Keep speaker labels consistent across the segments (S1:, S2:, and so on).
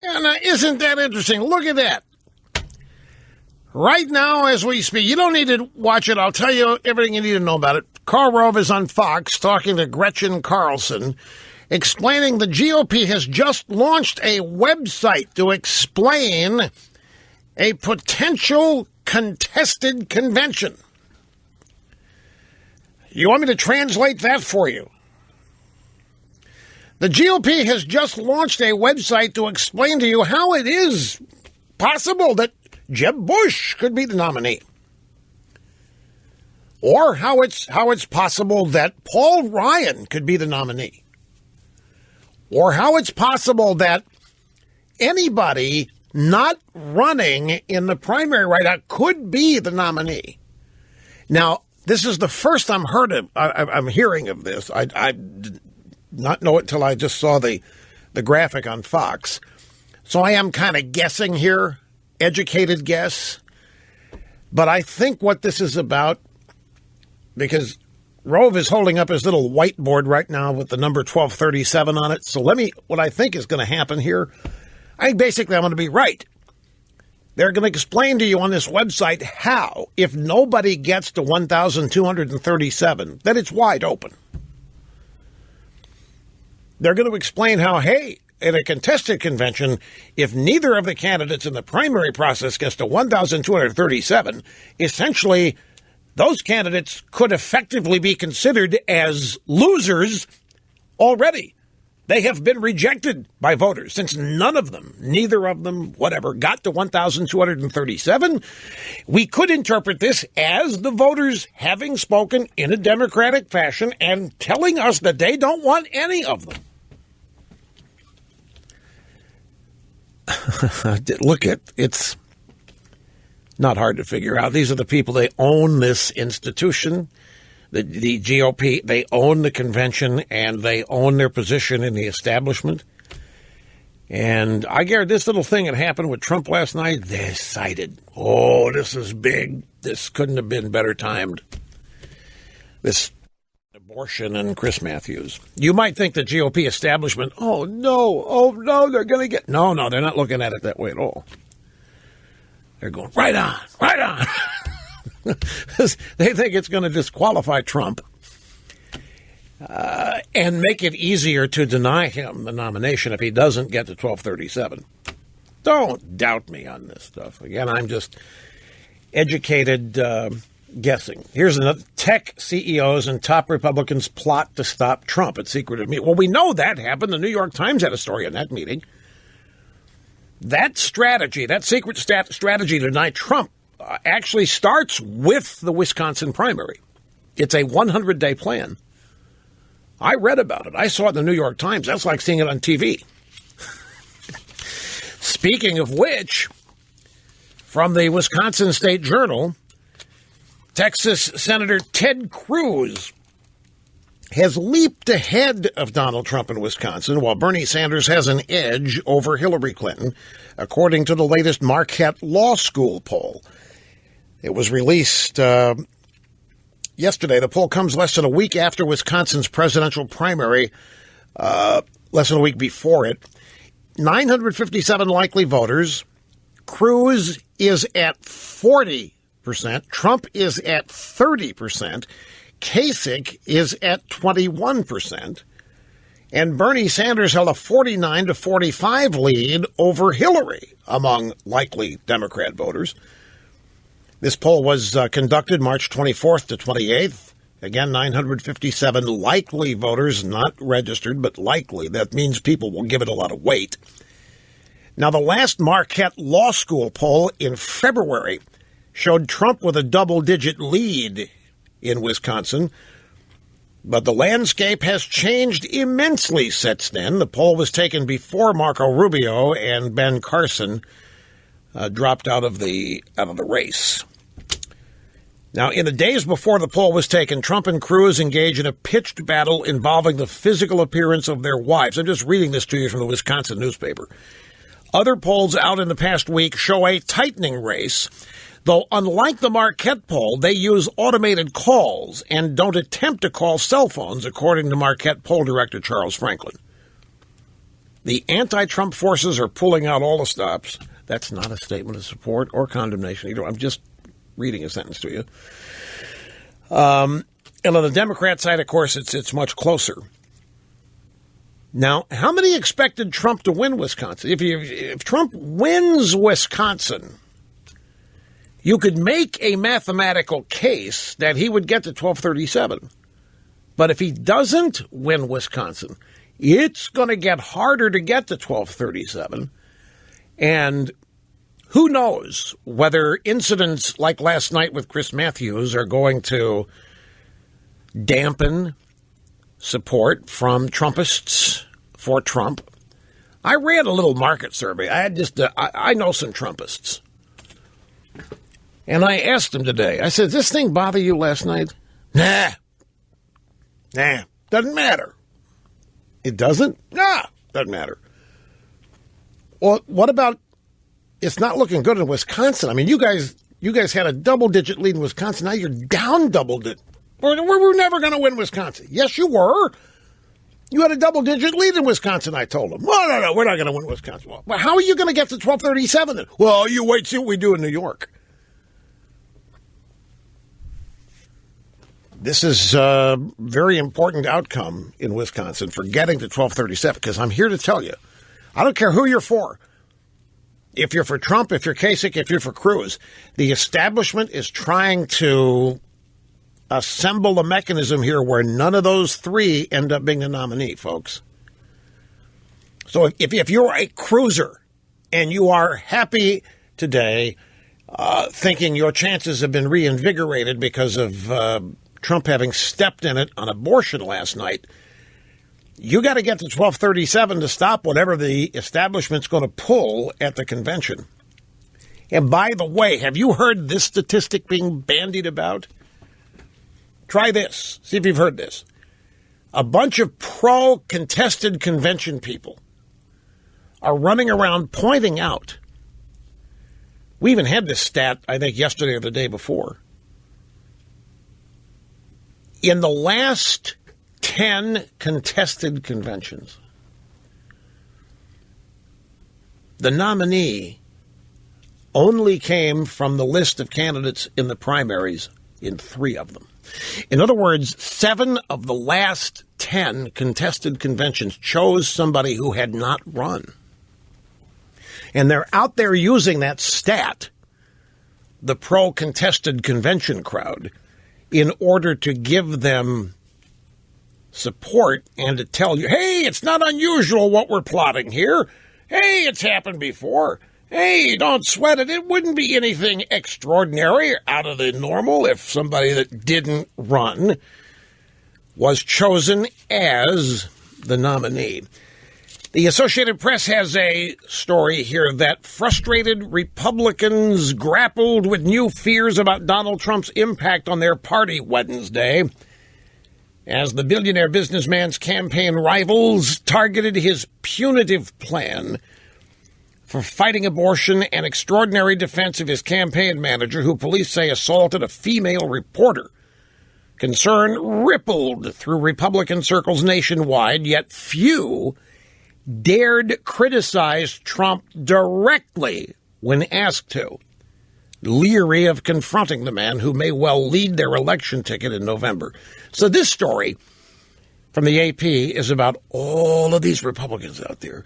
S1: And isn't that interesting? Look at that. Right now, as we speak, you don't need to watch it. I'll tell you everything you need to know about it. Karl Rove is on Fox talking to Gretchen Carlson, explaining the GOP has just launched a website to explain a potential contested convention. You want me to translate that for you? The GOP has just launched a website to explain to you how it is possible that Jeb Bush could be the nominee. Or how it's possible that Paul Ryan could be the nominee. Or how it's possible that anybody not running in the primary right now could be the nominee. Now, this is the first I'm hearing of this. I did not know it until I just saw the graphic on Fox. So I am kind of guessing here, educated guess. But I think what this is about, because Rove is holding up his little whiteboard right now with the number 1237 on it. So what I think is going to happen here, I'm going to be right. They're going to explain to you on this website how, if nobody gets to 1,237, that it's wide open. They're going to explain how, hey, in a contested convention, if neither of the candidates in the primary process gets to 1,237, essentially those candidates could effectively be considered as losers already. They have been rejected by voters since neither of them, got to 1,237. We could interpret this as the voters having spoken in a democratic fashion and telling us that they don't want any of them. Look, it's not hard to figure out. These are the people, they own this institution. The GOP, they own the convention, and they own their position in the establishment. And I guarantee this little thing that happened with Trump last night, they cited, oh, this is big. This couldn't have been better timed. This abortion and Chris Matthews. You might think the GOP establishment, oh, no, they're going to get... No, they're not looking at it that way at all. They're going, right on. They think it's going to disqualify Trump and make it easier to deny him the nomination if he doesn't get to 1237. Don't doubt me on this stuff. Again, I'm just educated guessing. Here's another. Tech CEOs and top Republicans plot to stop Trump at secretive meeting. Well, we know that happened. The New York Times had a story on that meeting. That strategy, that secret strategy to deny Trump, actually starts with the Wisconsin primary. It's a 100-day plan. I read about it. I saw it in the New York Times. That's like seeing it on TV. Speaking of which, from the Wisconsin State Journal, Texas Senator Ted Cruz has leaped ahead of Donald Trump in Wisconsin, while Bernie Sanders has an edge over Hillary Clinton, according to the latest Marquette Law School poll. It was released yesterday. The poll comes less than a week after Wisconsin's presidential primary, less than a week before it. 957 likely voters. Cruz is at 40%. Trump is at 30%. Kasich is at 21%. And Bernie Sanders held a 49 to 45 lead over Hillary among likely Democrat voters. This poll was conducted March 24th to 28th. Again, 957 likely voters, not registered, but likely. That means people will give it a lot of weight. Now, the last Marquette Law School poll in February showed Trump with a double-digit lead in Wisconsin. But the landscape has changed immensely since then. The poll was taken before Marco Rubio and Ben Carson dropped out of the race. Now, in the days before the poll was taken, Trump and Cruz engaged in a pitched battle involving the physical appearance of their wives. I'm just reading this to you from the Wisconsin newspaper. Other polls out in the past week show a tightening race, though unlike the Marquette poll, they use automated calls and don't attempt to call cell phones, according to Marquette poll director Charles Franklin. The anti-Trump forces are pulling out all the stops. That's not a statement of support or condemnation. I'm just reading a sentence to you. And on the Democrat side, of course, it's much closer. Now, how many expected Trump to win Wisconsin? If Trump wins Wisconsin, you could make a mathematical case that he would get to 1237. But if he doesn't win Wisconsin, it's going to get harder to get to 1237. And who knows whether incidents like last night with Chris Matthews are going to dampen support from Trumpists for Trump. I ran a little market survey. I know some Trumpists. And I asked them today, I said, "Did this thing bother you last night?" Nah, doesn't matter. It doesn't? Nah, doesn't matter. Well, what about, it's not looking good in Wisconsin? I mean, you guys had a double-digit lead in Wisconsin. Now you're down double-digit. We're never going to win Wisconsin. Yes, you were. You had a double-digit lead in Wisconsin, I told them. Well, no, we're not going to win Wisconsin. Well, how are you going to get to 1237 then? Well, you wait, see what we do in New York. This is a very important outcome in Wisconsin for getting to 1237, because I'm here to tell you, I don't care who you're for. If you're for Trump, if you're Kasich, if you're for Cruz, the establishment is trying to assemble a mechanism here where none of those three end up being the nominee, folks. So if you're a cruiser and you are happy today, thinking your chances have been reinvigorated because of Trump having stepped in it on abortion last night, you got to get to 1237 to stop whatever the establishment's going to pull at the convention. And by the way, have you heard this statistic being bandied about? Try this. See if you've heard this. A bunch of pro-contested convention people are running around pointing out. We even had this stat, I think, yesterday or the day before. In the last 10 contested conventions, the nominee only came from the list of candidates in the primaries in 3 of them. In other words, 7 of the last 10 contested conventions chose somebody who had not run. And they're out there using that stat, the pro-contested convention crowd, in order to give them support and to tell you, hey, it's not unusual what we're plotting here. Hey, it's happened before. Hey, don't sweat it. It wouldn't be anything extraordinary or out of the normal if somebody that didn't run was chosen as the nominee. The Associated Press has a story here that frustrated Republicans grappled with new fears about Donald Trump's impact on their party Wednesday, as the billionaire businessman's campaign rivals targeted his punitive plan for fighting abortion and extraordinary defense of his campaign manager, who police say assaulted a female reporter. Concern rippled through Republican circles nationwide, yet few dared criticize Trump directly when asked to, leery of confronting the man who may well lead their election ticket in November. So this story from the AP is about all of these Republicans out there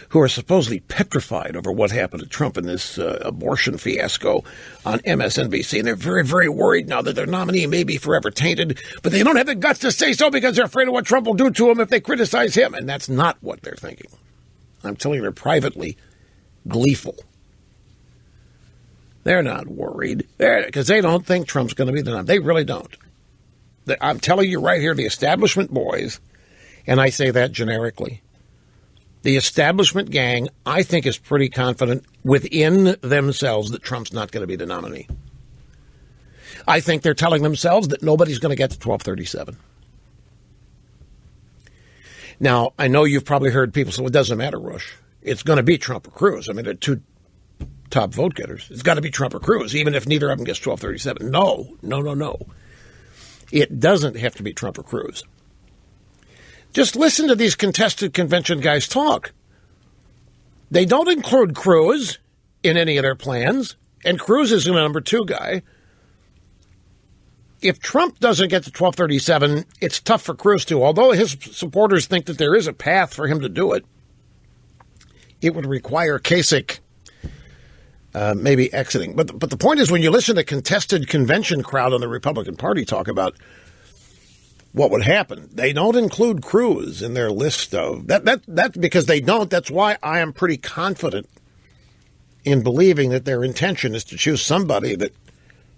S1: who are supposedly petrified over what happened to Trump in this abortion fiasco on MSNBC. And they're very, very worried now that their nominee may be forever tainted, but they don't have the guts to say so because they're afraid of what Trump will do to them if they criticize him. And that's not what they're thinking. I'm telling you, they're privately gleeful. They're not worried because they don't think Trump's going to be the nominee. They really don't. I'm telling you right here, the establishment boys, and I say that generically, the establishment gang, I think, is pretty confident within themselves that Trump's not going to be the nominee. I think they're telling themselves that nobody's going to get to 1237. Now, I know you've probably heard people say, well, it doesn't matter, Rush. It's going to be Trump or Cruz. I mean, they're 2 top vote getters. It's got to be Trump or Cruz, even if neither of them gets 1237. No. It doesn't have to be Trump or Cruz. Just listen to these contested convention guys talk. They don't include Cruz in any of their plans, and Cruz is the number 2 guy. If Trump doesn't get to 1237, it's tough for Cruz to. Although his supporters think that there is a path for him to do it, it would require Kasich maybe exiting. But the point is, when you listen to contested convention crowd on the Republican Party talk about what would happen, they don't include Cruz in their list of that's because they don't. That's why I am pretty confident in believing that their intention is to choose somebody that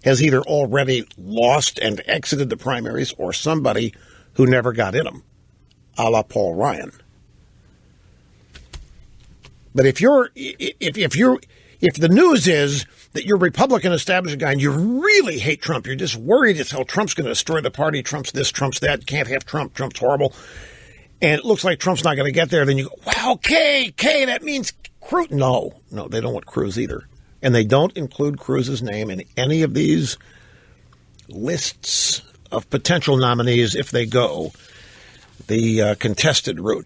S1: has either already lost and exited the primaries or somebody who never got in them, a la Paul Ryan. But if the news is that you're a Republican establishment guy and you really hate Trump, you're just worried as hell Trump's going to destroy the party, Trump's this, Trump's that, can't have Trump, Trump's horrible, and it looks like Trump's not going to get there, then you go, wow, K, that means Cruz. No, they don't want Cruz either. And they don't include Cruz's name in any of these lists of potential nominees if they go the contested route.